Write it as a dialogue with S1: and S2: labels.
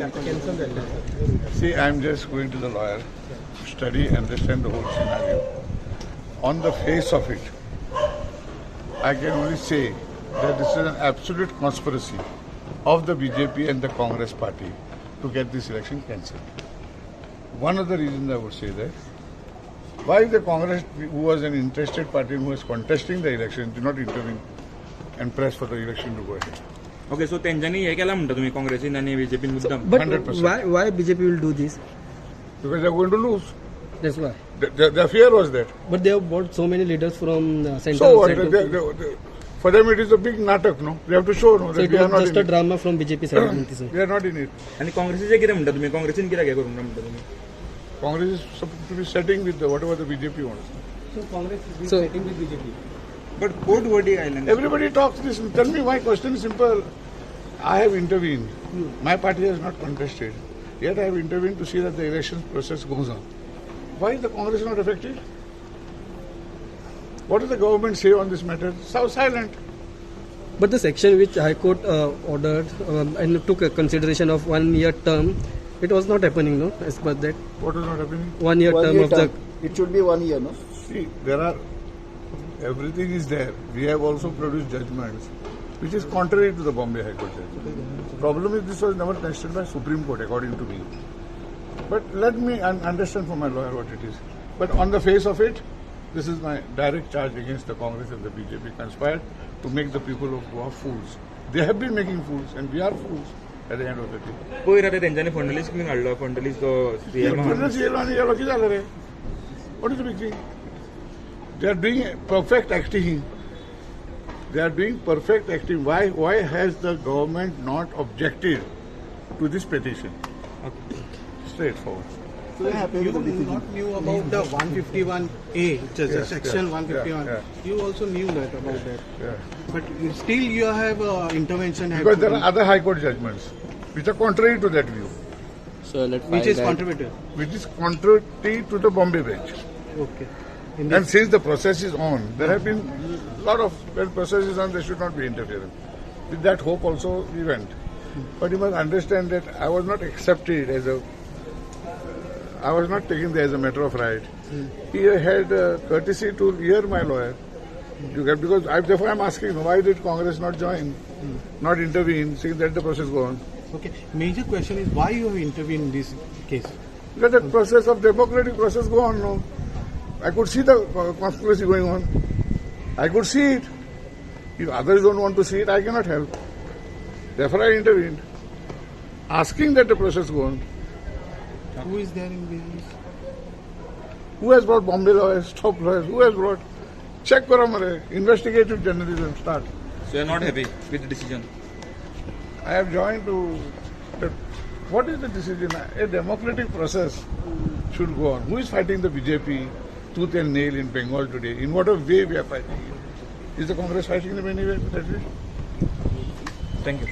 S1: See, I'm just going to the lawyer to study, understand the whole scenario. On the face of it, I can only say that this is an absolute conspiracy of the BJP and the Congress party to get this election cancelled. One of the reasons I would say that, why the Congress, who was an interested party who was contesting the election, did not intervene and press for the election to go ahead.
S2: Okay, so त्यांनी हे केला म्हणता तुम्ही काँग्रेसीन आणि BJP मुद्दाम.
S3: But
S1: 100%.
S3: why BJP will do this?
S1: Because they're going to lose.
S3: That's why.
S1: The fear was that.
S3: But they have brought so many leaders from central.
S1: So what?
S3: central
S1: For them it is a big natak, no? They have to show, no?
S3: so
S1: That
S3: it
S1: we are
S3: was
S1: not
S3: just
S1: in
S3: a
S1: it.
S3: drama from BJP side.
S1: We are not in it.
S2: आणि काँग्रेसीचे किती म्हणता तुम्ही काँग्रेसीन किती काय करून म्हणता तुम्ही.
S1: Congress is supposed to be setting with whatever the BJP wants.
S3: So Congress is setting with BJP.
S2: But court वडी island.
S1: Everybody talks this. Tell me, my question is simple. I have intervened. My party has not contested. Yet I have intervened to see that the election process goes on. Why is the Congress not affected? What does the government say on this matter? So silent.
S3: But the section which High Court ordered and took a consideration of 1 year term, it was not happening, no? As per that,
S1: What is not happening?
S3: 1 year term of the.
S4: It should be 1 year, no?
S1: See, everything is there. We have also produced judgments which is contrary to the Bombay High Court judgment. Problem is this was never considered by Supreme Court according to me. But let me understand from my lawyer what it is. But on the face of it, this is my direct charge against the Congress and the BJP conspired to make the people of Goa fools. They have been making fools and we are fools at the end of the day.
S2: पयरा ते त्यांच्यानी Fadnavis king हाडलो फडणवीस तो CM
S1: What is the big thing? They are doing perfect acting. They are doing perfect acting. Why has the government not objected to this petition?
S2: Okay.
S1: Straightforward.
S4: So you're happy with the decision?
S5: Not knew about the 151A, which is section 151.
S1: yeah.
S5: You also knew that about that.
S1: Yeah.
S5: But still you have intervention.
S1: Because there are other High Court judgments which are contrary to that view,
S4: So let's
S5: which is contributed.
S1: which is contrary to the Bombay bench.
S5: Okay.
S1: And since the process is on, there have been a lot of, when process is on, there should not be interference. With that hope also we went. But you must understand that I was not accepted as I was not taken there as a matter of right. He had courtesy to hear my lawyer. Because therefore I'm asking, why did Congress not join, not intervene, saying that the process go on?
S5: Okay. Major question is why you have intervened in this case.
S1: Let the process of democratic process go on. No, I could see the conspiracy going on. I could see it. If others don't want to see it, I cannot help. Therefore I intervened, asking that the process go on.
S5: Who is there in this?
S1: Who has brought Bombay lawyers, top lawyers? Who has brought? Check karo mare. Investigative journalism start.
S2: So you're not happy with the decision.
S1: I have joined to. What is the decision? A democratic process should go on. Who is fighting the BJP tooth and nail in Bengal today? In what way we are fighting it? Is the Congress fighting them anyway?
S2: Thank you.